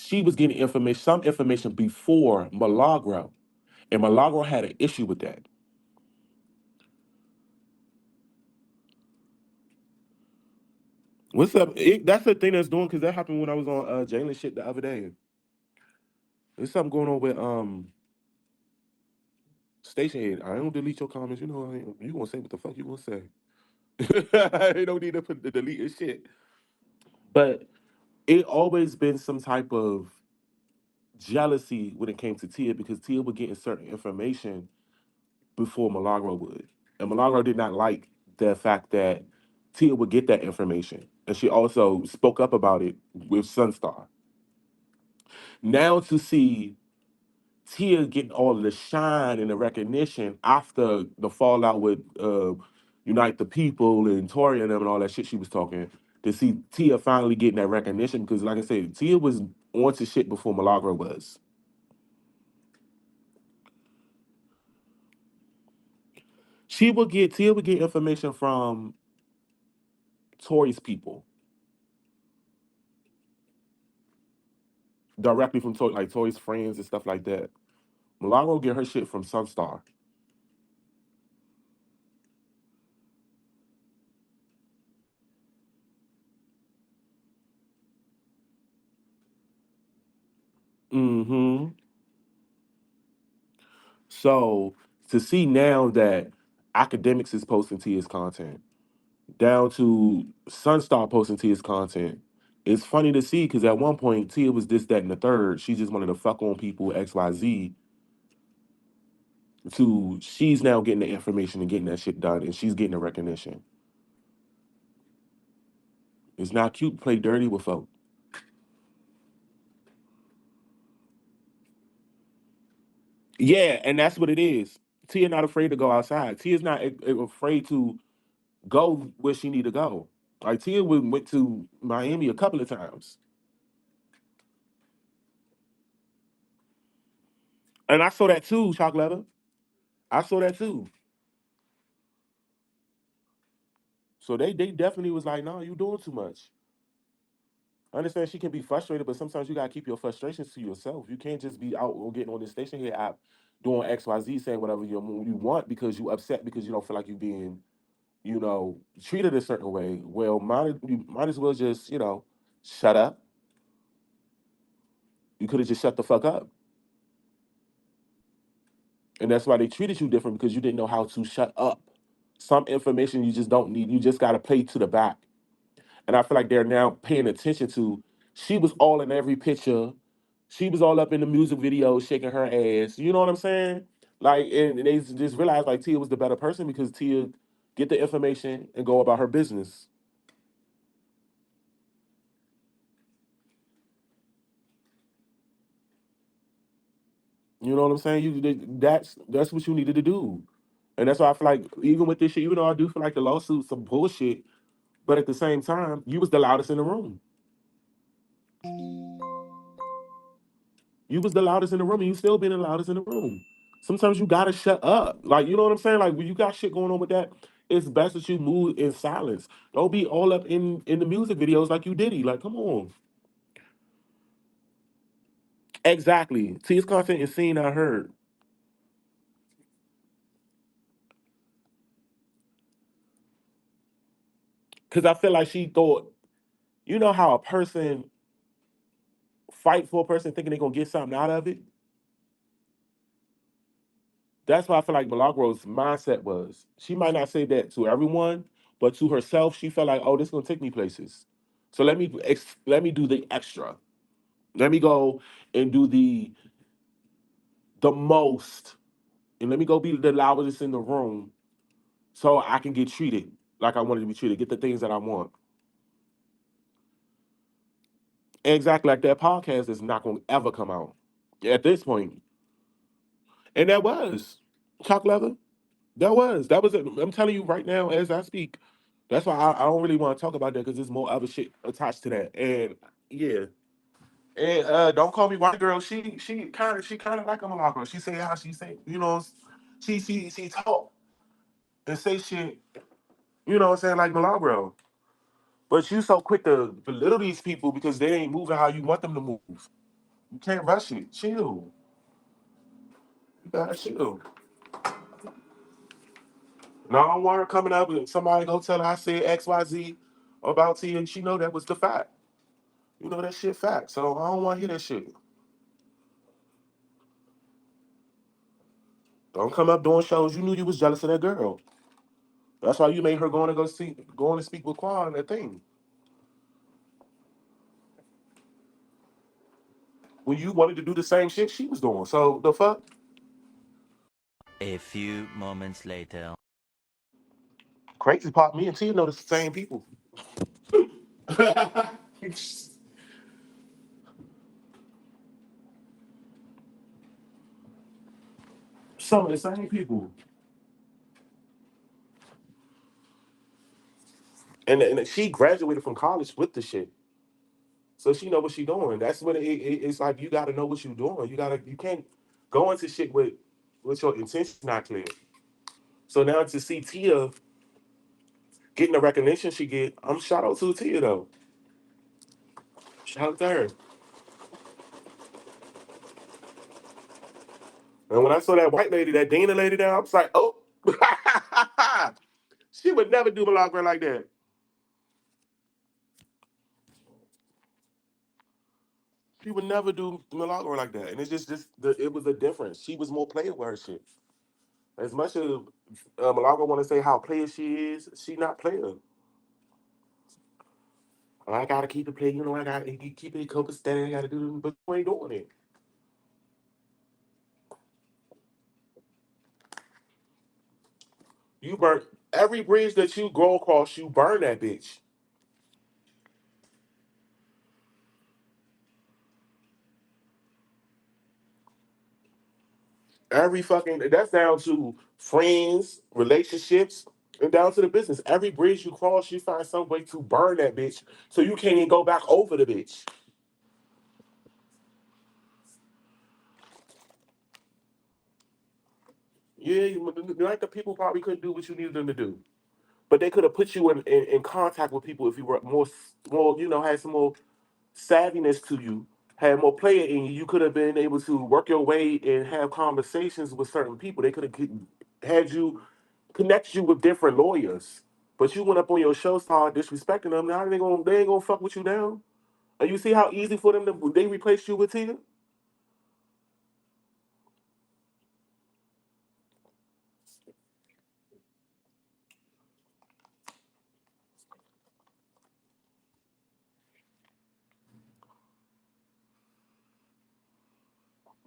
she was getting information, some information before Milagro, and Milagro had an issue with that. What's up? That's the thing that's doing because that happened when I was on Jalen shit the other day. There's something going on with station head. I don't delete your comments. You know, you gonna say what the fuck you gonna say. You don't need to put the delete and shit. But it always been some type of jealousy when it came to Tia because Tia would get certain information before Milagro would. And Milagro did not like the fact that Tia would get that information. And she also spoke up about it with Sunstar. Now to see Tia getting all of the shine and the recognition after the fallout with Unite the People and Tory and them and all that shit she was talking, to see Tia finally getting that recognition because, like I said, Tia was onto shit before Milagro was. Tia would get information from Tory's people directly from Tory, like Tory's friends and stuff like that. Milagro get her shit from Sunstar. Mm-hmm. So to see now that academics is posting Tia's content, down to Sunstar posting Tia's content, it's funny to see because at one point Tia was this, that, and the third. She just wanted to fuck on people XYZ. To she's now getting the information and getting that shit done, and she's getting the recognition. It's not cute to play dirty with folk. Yeah, and that's what it is. Tia not afraid to go outside. Tia's not afraid to go where she need to go. Like Tia went to Miami a couple of times, and I saw that too, Chocolate. I saw that too. So they definitely was like, no, you doing too much. I understand she can be frustrated, but sometimes you gotta keep your frustrations to yourself. You can't just be out or getting on this station here app doing XYZ saying whatever you want because you upset because you don't feel like you being, treated a certain way. Well, you might as well just, shut up. You could have just shut the fuck up. And that's why they treated you different because you didn't know how to shut up. Some information you just don't need. You just gotta play to the back. And I feel like they're now paying attention to. She was all in every picture. She was all up in the music video, shaking her ass. You know what I'm saying? Like, and they just realized like Tia was the better person because Tia get the information and go about her business. You know what I'm saying? That's what you needed to do, and that's why I feel like even with this shit, even though I do feel like the lawsuit's some bullshit, but at the same time, you was the loudest in the room. You was the loudest in the room, and you still being the loudest in the room. Sometimes you gotta shut up. Like, you know what I'm saying? Like when you got shit going on with that, it's best that you move in silence. Don't be all up in the music videos like you diddy. Like, come on. Exactly. Tia's content is seen, I heard. Cause I feel like she thought, you know how a person fight for a person thinking they're gonna get something out of it? That's why I feel like Milagro's mindset was. She might not say that to everyone, but to herself, she felt like, oh, this is gonna take me places. So let me do the extra. Let me go and do the most, and let me go be the loudest in the room, so I can get treated like I wanted to be treated, get the things that I want. Exactly like that podcast is not gonna ever come out at this point. And that was Chalk Leather. That was it. I'm telling you right now as I speak. That's why I don't really want to talk about that because there's more other shit attached to that. And yeah. And don't call me white girl. She kind of like a mulatto. She say how she say, she talk and say shit, what I'm saying, like mulatto. But you so quick to belittle these people because they ain't moving how you want them to move. You can't rush it. Chill. You gotta chill. No, I don't want her coming up and somebody go tell her I said XYZ about Tia and she know that was the fact. You know that shit fact. So I don't want to hear that shit. Don't come up doing shows. You knew you was jealous of that girl. That's why you made her going to speak with Quan that thing. When you wanted to do the same shit she was doing. So the fuck? A few moments later. Crazy pop, me and Tia know the same people. Some of the same people. And she graduated from college with the shit. So she know what she doing. That's what it's like. You got to know what you doing. You can't go into shit with your intentions not clear. So now to see Tia getting the recognition she get, I'm shout out to Tia though. Shout out to her. And when I saw that white lady, that Dana lady there, I was like, oh, she would never do Milagro like that. She would never do Milagro like that. And it's just it was a difference. She was more player with her shit. As much as Milagro want to say how player she is, she not player. I gotta keep it play. You know, I gotta keep it copacetic. I gotta do, but you ain't doing it. You burn every bridge that you go across. You burn that bitch. Every fucking that's down to friends, relationships, and down to the business. Every bridge you cross, you find some way to burn that bitch, so you can't even go back over the bitch. Yeah, like the people probably couldn't do what you needed them to do, but they could have put you in contact with people if you were more had some more savviness to you, had more player in you. You could have been able to work your way and have conversations with certain people. They could have had you connect you with different lawyers. But you went up on your show, started disrespecting them. Now they ain't gonna fuck with you now. And you see how easy for them to they replace you with Tia?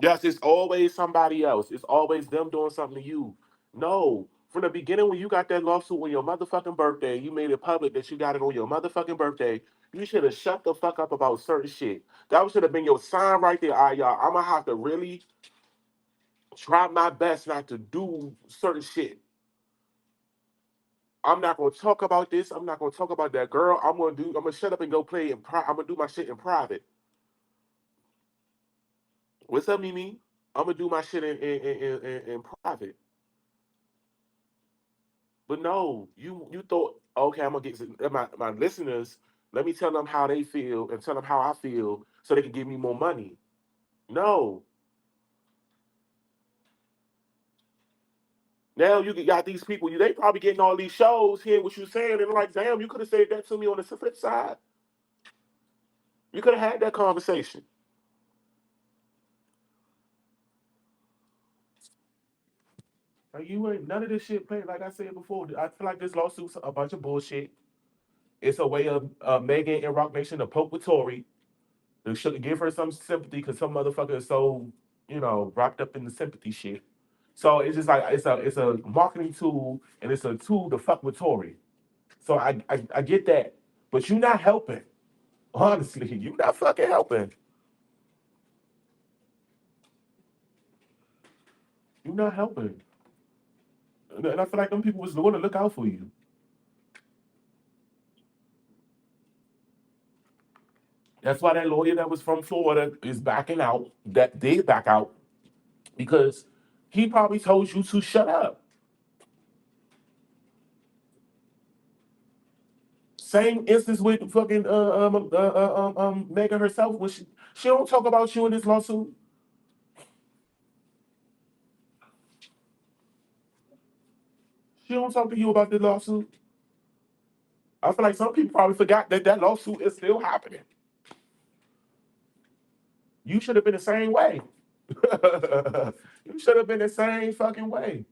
Yes, it's always somebody else. It's always them doing something to you. No. From the beginning, when you got that lawsuit on your motherfucking birthday, you made it public that you got it on your motherfucking birthday. You should have shut the fuck up about certain shit. That should have been your sign right there. All right, y'all, I'm gonna have to really try my best not to do certain shit. I'm not gonna talk about this. I'm not gonna talk about that girl. I'm gonna shut up and go play I'm gonna do my shit in private. What's up, Mimi? I'm gonna do my shit in private. But no, you thought, okay, I'm gonna get my listeners. Let me tell them how they feel and tell them how I feel, so they can give me more money. No, now you got these people. They probably getting all these shows, hearing what you saying, and like, damn, you could have said that to me on the flip side. You could have had that conversation. Like you ain't none of this shit played. Like I said before, I feel like this lawsuit's a bunch of bullshit. It's a way of Megan and Rock Nation to poke with Tory. They should give her some sympathy because some motherfucker is so, wrapped up in the sympathy shit. So it's just like it's a marketing tool and it's a tool to fuck with Tory. So I get that, but you're not helping. Honestly, you're not fucking helping. You're not helping. And I feel like them people was going to look out for you. That's why that lawyer that was from Florida is backing out. That did back out because he probably told you to shut up. Same instance with fucking Megan herself when she don't talk about you in this lawsuit. She don't talk to you about this lawsuit. I feel like some people probably forgot that that lawsuit is still happening. You should have been the same way. You should have been the same fucking way.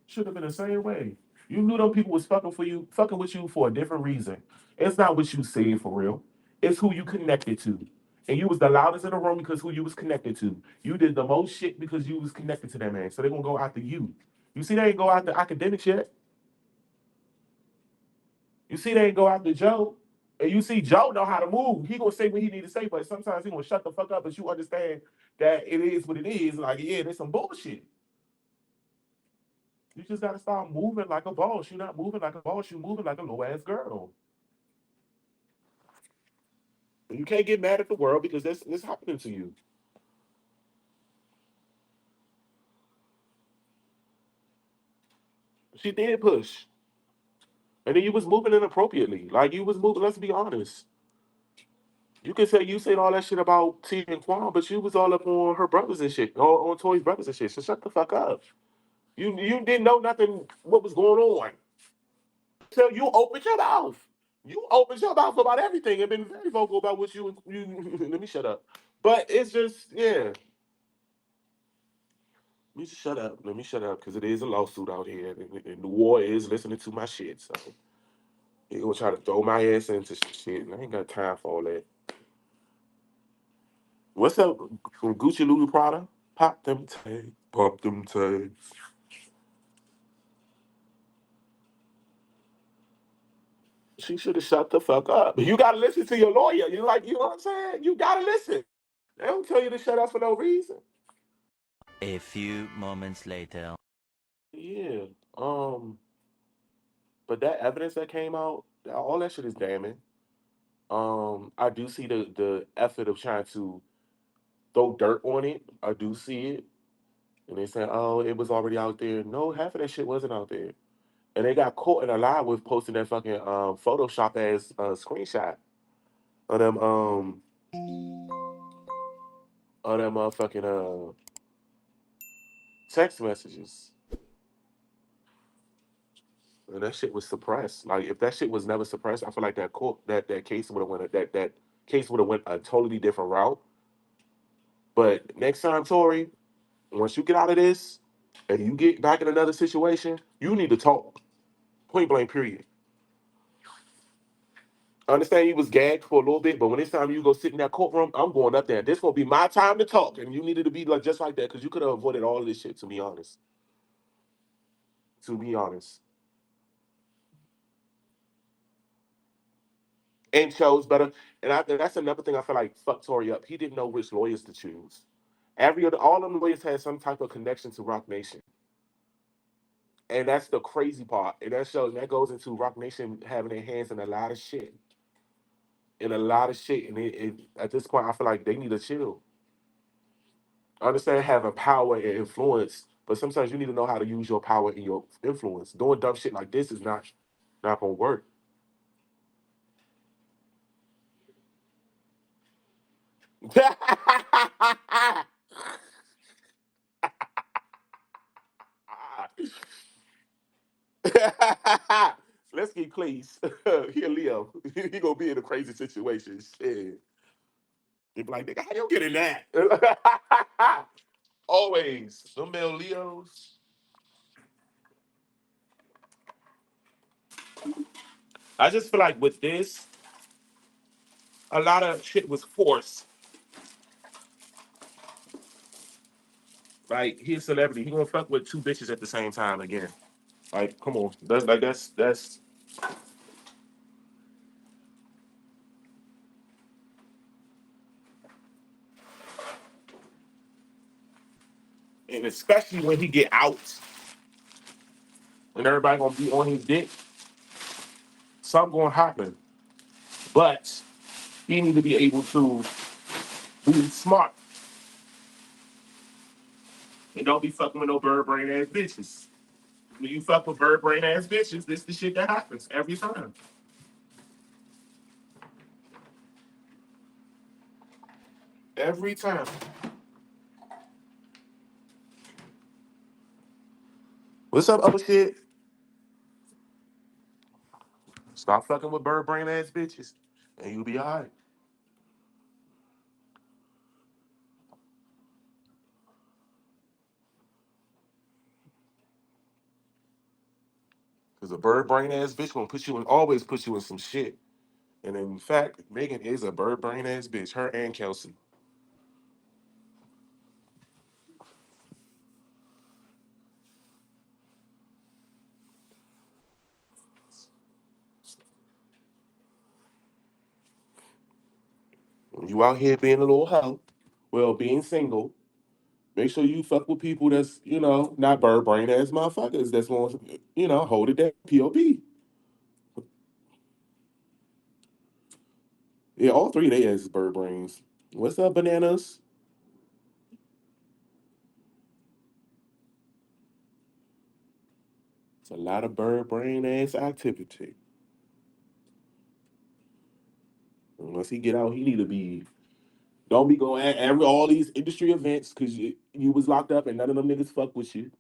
Should have been the same way. You knew them people was fucking with you for a different reason. It's not what you said for real. It's who you connected to. And you was the loudest in the room because who you was connected to. You did the most shit because you was connected to that man. So they gonna go after you. You see they ain't go after academics yet. You see they ain't go after Joe. And you see Joe know how to move. He gonna say what he need to say, but sometimes he gonna shut the fuck up but you understand that it is what it is. Like, yeah, there's some bullshit. You just gotta start moving like a boss. You're not moving like a boss, you're moving like a low ass girl. You can't get mad at the world because this happening to you. She did push. And then you was moving inappropriately. Like you was moving, let's be honest. You can say you said all that shit about T and Quan, but you was all up on her brothers and shit, or on Tory's brothers and shit. So shut the fuck up. You didn't know nothing what was going on. So you opened your mouth. You opened your mouth about everything and been very vocal about what you let me shut up. But it's just, yeah. Let me just shut up. Let me shut up because it is a lawsuit out here, and the war is listening to my shit. So he gonna try to throw my ass into some shit, and I ain't got time for all that. What's up from Gucci Louis Prada? Pop them tags, pop them tags. She should have shut the fuck up. You gotta listen to your lawyer. You know what I'm saying? You gotta listen. They don't tell you to shut up for no reason. A few moments later. Yeah. Um. But that evidence that came out, all that shit is damning. I do see the effort of trying to throw dirt on it. I do see it. And they say, oh, it was already out there. No, half of that shit wasn't out there. And they got caught in a lie with posting that fucking Photoshop ass screenshot of them motherfucking text messages. And that shit was suppressed. Like if that shit was never suppressed, I feel like that court that case would have that case would have went a totally different route. But next time, Tory, once you get out of this and you get back in another situation, you need to talk. Point blank, period. I understand you was gagged for a little bit, but when it's time you go sit in that courtroom, I'm going up there. This gonna be my time to talk, and you needed to be like just like that because you could have avoided all of this shit. To be honest, to be honest, and chose better. And that's another thing I feel like fucked Tory up. He didn't know which lawyers to choose. All them lawyers had some type of connection to Rock Nation, and that's the crazy part. And that goes into Rock Nation having their hands in a lot of shit, And at this point, I feel like they need to chill. I understand having power and influence, but sometimes you need to know how to use your power and your influence. Doing dumb shit like this is not gonna work. Let's get please. Here, Leo. He gonna be in a crazy situation. Shit. He be like, nigga, how you get in that? Always. Them male Leos. I just feel like with this, a lot of shit was forced. Like he's a celebrity. He gonna fuck with two bitches at the same time again. Like, come on. That's and especially when he get out and everybody gonna be on his dick, something gonna happen. But he need to be able to be smart and don't be fucking with no bird brain ass bitches. When you fuck with bird brain ass bitches, this the shit that happens every time. Every time. What's up, other shit? Stop fucking with bird brain ass bitches, and you'll be alright. Cause a bird brain ass bitch gonna put you in, always put you in some shit. And in fact, Megan is a bird brain ass bitch. Her and Kelsey. When you out here being a little hoe, well, being single, make sure you fuck with people that's, not bird brain ass motherfuckers that's going to, hold it down. POP. Yeah, all three of they ass is bird brains. What's up, bananas? It's a lot of bird brain ass activity. Once he get out, he need to be. Don't be going at every all these industry events because you was locked up and none of them niggas fuck with you.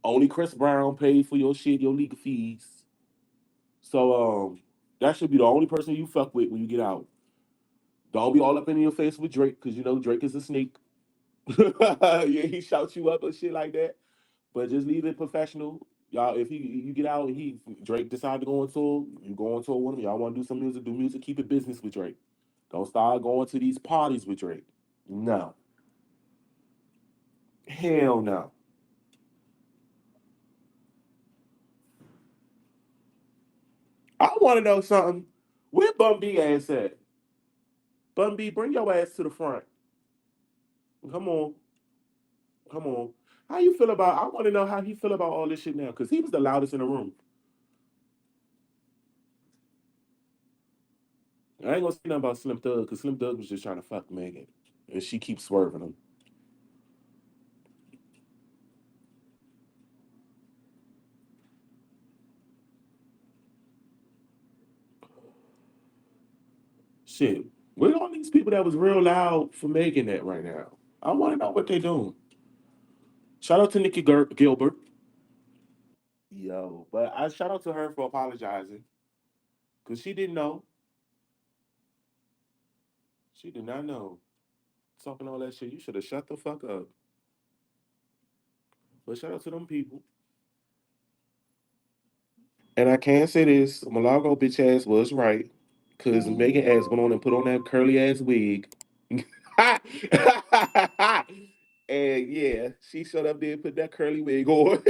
Only Chris Brown paid for your shit, your legal fees. So that should be the only person you fuck with when you get out. Don't be all up in your face with Drake because you know Drake is a snake. Yeah, he shouts you up and shit like that. But just leave it professional. Y'all, if you get out and Drake decide to go on tour, you go on tour with him. Y'all want to do some music, do music, keep it business with Drake. Don't start going to these parties with Drake. No. Hell no. I want to know something. Where Bun B ass at? Bun B, bring your ass to the front. Come on. Come on. How you feel about I want to know how he feel about all this shit now. Because he was the loudest in the room. I ain't gonna say nothing about Slim Thug because Slim Thug was just trying to fuck Megan. And she keeps swerving him. Shit. Where all these people that was real loud for Megan at right now? I want to know what they doing. Shout out to Nikki Gilbert. Yo, but I shout out to her for apologizing. Because she didn't know. She did not know. Talking all that shit. You should have shut the fuck up. But shout out to them people. And I can say this, Milagro bitch ass was right. Cause Megan ass went on and put on that curly ass wig. And yeah, she shut up there and put that curly wig on.